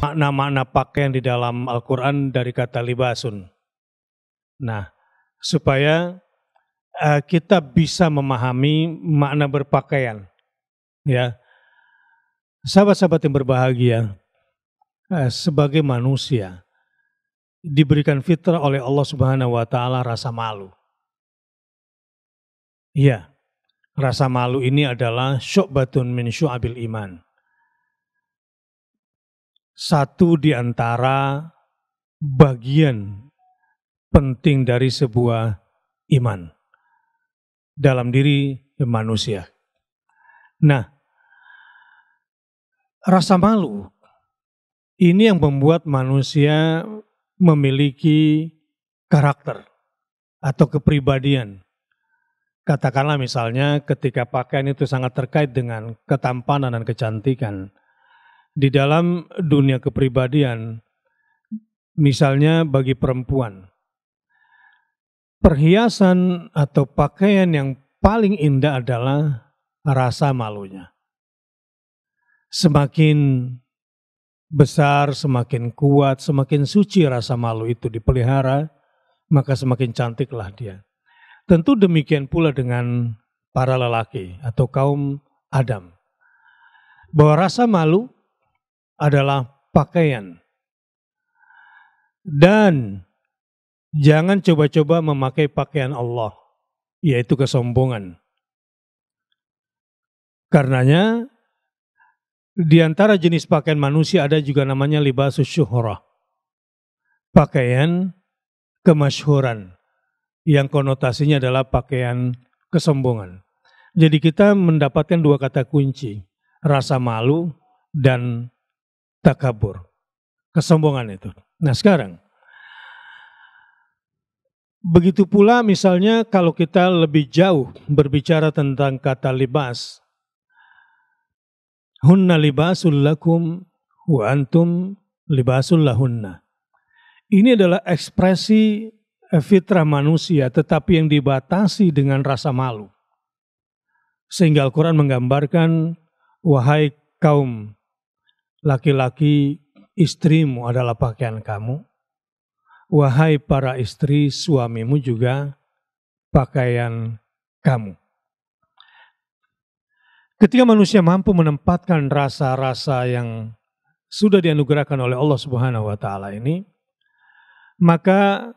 makna-makna pakaian di dalam Al-Quran dari kata libasun. Nah, supaya kita bisa memahami makna berpakaian. Ya, sahabat-sahabat yang berbahagia, sebagai manusia diberikan fitrah oleh Allah Subhanahu wa taala rasa malu. Iya, rasa malu ini adalah syu'batun min syu'abil iman. Satu di antara bagian penting dari sebuah iman dalam diri manusia. Nah, rasa malu ini yang membuat manusia memiliki karakter atau kepribadian. Katakanlah misalnya ketika pakaian itu sangat terkait dengan ketampanan dan kecantikan. Di dalam dunia kepribadian, misalnya bagi perempuan, perhiasan atau pakaian yang paling indah adalah rasa malunya. Semakin besar, semakin kuat, semakin suci rasa malu itu dipelihara, maka semakin cantiklah dia. Tentu demikian pula dengan para lelaki atau kaum Adam. Bahwa rasa malu adalah pakaian. Dan jangan coba-coba memakai pakaian Allah, yaitu kesombongan. Karenanya, di antara jenis pakaian manusia ada juga namanya libasus syuhrah. Pakaian kemasyhuran, yang konotasinya adalah pakaian kesombongan. Jadi kita mendapatkan dua kata kunci, rasa malu dan takabur, kesombongan itu. Nah sekarang, begitu pula misalnya kalau kita lebih jauh berbicara tentang kata libas, hunna libasul lakum wa antum libasul lahunna. Ini adalah ekspresi fitrah manusia tetapi yang dibatasi dengan rasa malu. Sehingga Al-Quran menggambarkan, wahai kaum laki-laki, istrimu adalah pakaian kamu. Wahai para istri, suamimu juga pakaian kamu. Ketika manusia mampu menempatkan rasa-rasa yang sudah dianugerahkan oleh Allah Subhanahu wa taala ini, maka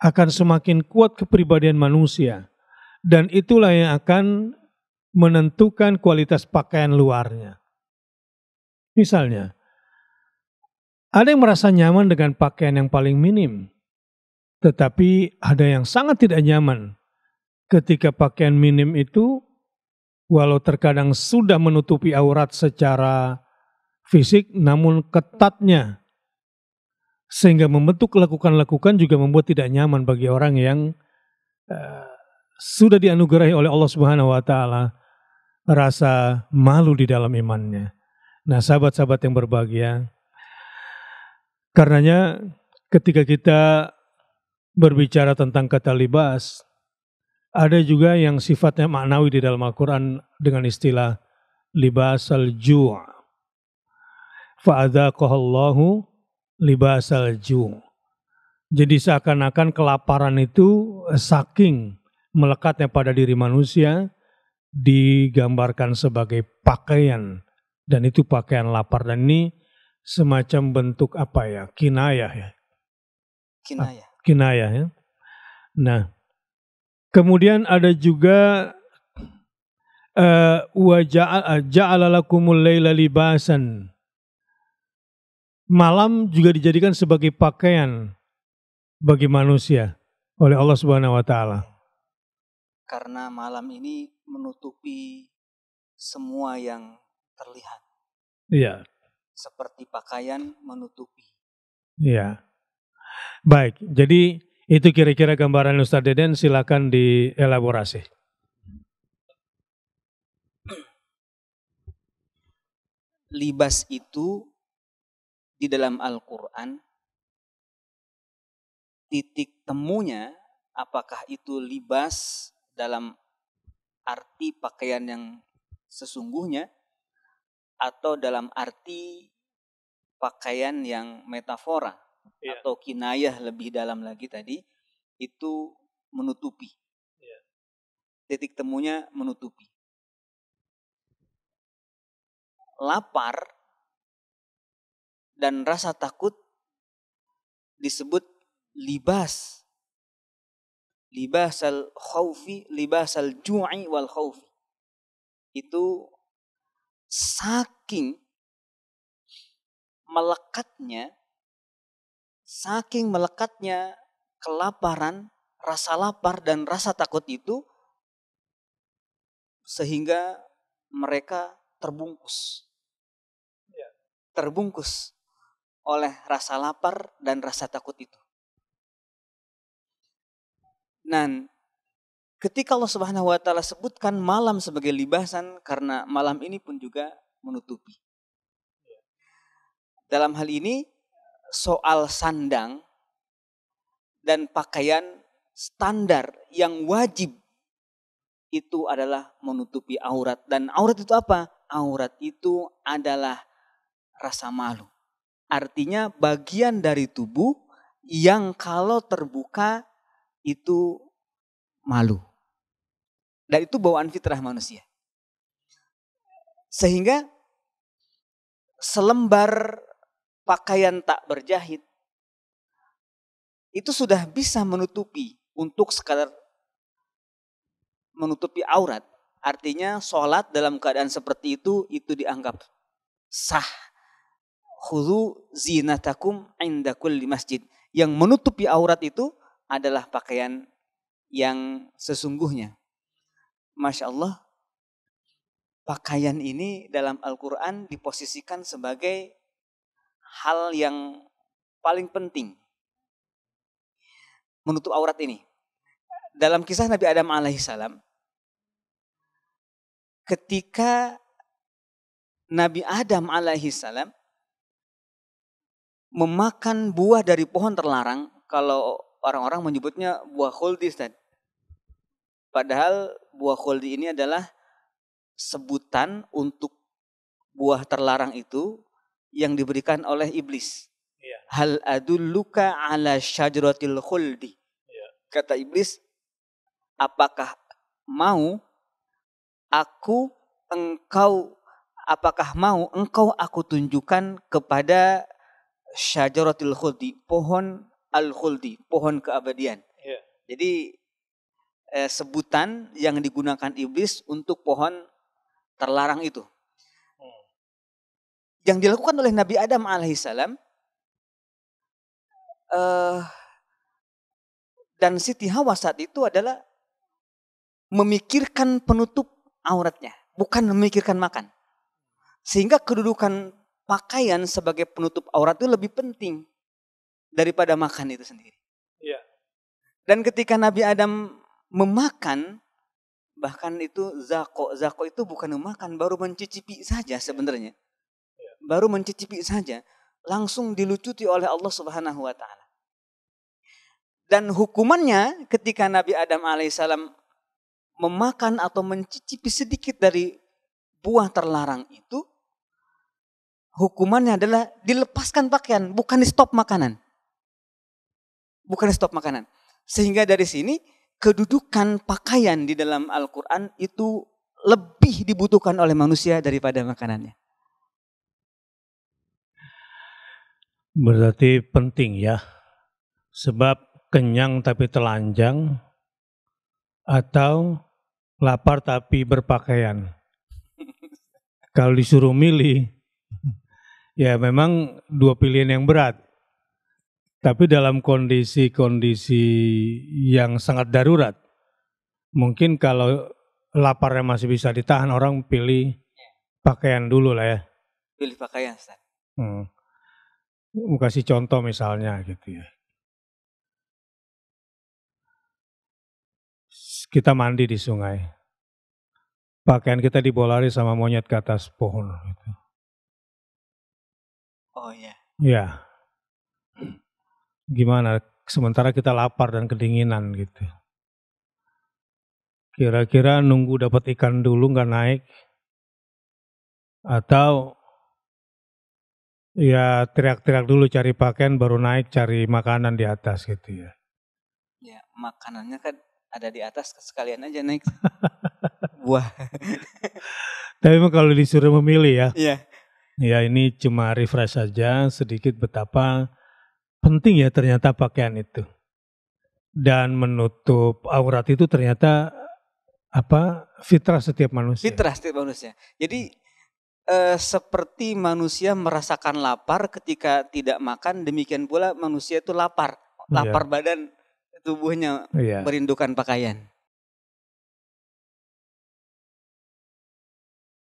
akan semakin kuat kepribadian manusia, dan itulah yang akan menentukan kualitas pakaian luarnya. Misalnya, ada yang merasa nyaman dengan pakaian yang paling minim, tetapi ada yang sangat tidak nyaman ketika pakaian minim itu, walau terkadang sudah menutupi aurat secara fisik, namun ketatnya sehingga membentuk lekukan-lekukan juga membuat tidak nyaman bagi orang yang sudah dianugerahi oleh Allah Subhanahu wa taala rasa malu di dalam imannya. Nah, sahabat-sahabat yang berbahagia, karenanya ketika kita berbicara tentang kata libas, ada juga yang sifatnya maknawi di dalam Al-Quran dengan istilah libasal ju'. Fa'adzaqahallahu libasal ju'. Jadi seakan-akan kelaparan itu saking melekatnya pada diri manusia digambarkan sebagai pakaian, dan itu pakaian lapar, dan ini semacam bentuk apa ya? Kinayah ya. Kinayah ya. Nah, kemudian ada juga wa ja'ala lakumul laila libasan. Malam juga dijadikan sebagai pakaian bagi manusia oleh Allah Subhanahu wa taala. Karena malam ini menutupi semua yang terlihat. Iya. Seperti pakaian menutupi. Iya. Baik, jadi itu kira-kira gambaran Ustaz Deden, silakan dielaborasi. Libas itu di dalam Al-Quran, titik temunya apakah itu libas dalam arti pakaian yang sesungguhnya atau dalam arti pakaian yang metafora atau kinayah lebih dalam lagi tadi, itu menutupi. Titik temunya menutupi. Lapar dan rasa takut disebut libas. Libasal khaufi, libasal ju'i wal khaufi. Itu saking melekatnya kelaparan, rasa lapar dan rasa takut itu, sehingga mereka terbungkus oleh rasa lapar dan rasa takut itu. Dan ketika Allah Subhanahu wa taala sebutkan malam sebagai libasan, karena malam ini pun juga menutupi. Dalam hal ini soal sandang dan pakaian standar yang wajib itu adalah menutupi aurat. Dan aurat itu apa? Aurat itu adalah rasa malu. Artinya bagian dari tubuh yang kalau terbuka itu malu. Dan itu bawaan fitrah manusia. Sehingga selembar pakaian tak berjahit itu sudah bisa menutupi, untuk sekadar menutupi aurat. Artinya sholat dalam keadaan seperti itu dianggap sah. Khudhu zinatakum inda kulli masjid. Yang menutupi aurat itu adalah pakaian yang sesungguhnya. Masya Allah, pakaian ini dalam Al-Quran diposisikan sebagai hal yang paling penting. Menutup aurat ini. Dalam kisah Nabi Adam alaihissalam, ketika Nabi Adam alaihissalam memakan buah dari pohon terlarang, kalau orang-orang menyebutnya buah khuldi, Ustaz. Padahal buah khuldi ini adalah sebutan untuk buah terlarang itu yang diberikan oleh iblis. Hal adulluka ala syajaratil khuldi. Kata iblis, apakah mau aku tunjukkan kepada syajaratil khuldi, pohon al-khuldi, pohon keabadian. Jadi sebutan yang digunakan iblis untuk pohon terlarang itu. Yang dilakukan oleh Nabi Adam alaihissalam dan Siti Hawa saat itu adalah memikirkan penutup auratnya, bukan memikirkan makan. Sehingga kedudukan pakaian sebagai penutup aurat itu lebih penting daripada makan itu sendiri. Dan ketika Nabi Adam memakan, bahkan itu zako itu bukan memakan, baru mencicipi saja sebenarnya. Baru mencicipi saja, langsung dilucuti oleh Allah Subhanahu wa taala. Dan hukumannya ketika Nabi Adam alaihissalam memakan atau mencicipi sedikit dari buah terlarang itu, hukumannya adalah dilepaskan pakaian, bukan di stop makanan. Sehingga dari sini kedudukan pakaian di dalam Al-Quran itu lebih dibutuhkan oleh manusia daripada makanannya. Berarti penting ya, sebab kenyang tapi telanjang atau lapar tapi berpakaian. Kalau disuruh milih, ya memang dua pilihan yang berat. Tapi dalam kondisi-kondisi yang sangat darurat, mungkin kalau laparnya masih bisa ditahan, orang pilih pakaian dulu lah ya. Pilih pakaian, Ustaz. Mau kasih contoh misalnya gitu ya. Kita mandi di sungai. Pakaian kita dibolari sama monyet ke atas pohon. Gitu. Oh iya. Ya. Gimana? Sementara kita lapar dan kedinginan gitu. Kira-kira nunggu dapat ikan dulu nggak naik? Atau Ya teriak-teriak dulu cari pakaian, baru naik cari makanan di atas gitu ya. Ya makanannya kan ada di atas, sekalian aja naik buah. Tapi memang kalau disuruh memilih ya, Iya. ya ini cuma refresh saja sedikit betapa penting ya ternyata pakaian itu. Dan menutup aurat itu ternyata fitrah setiap manusia. Fitrah setiap manusia. Jadi seperti manusia merasakan lapar ketika tidak makan, demikian pula manusia itu lapar Iya. badan, tubuhnya merindukan pakaian.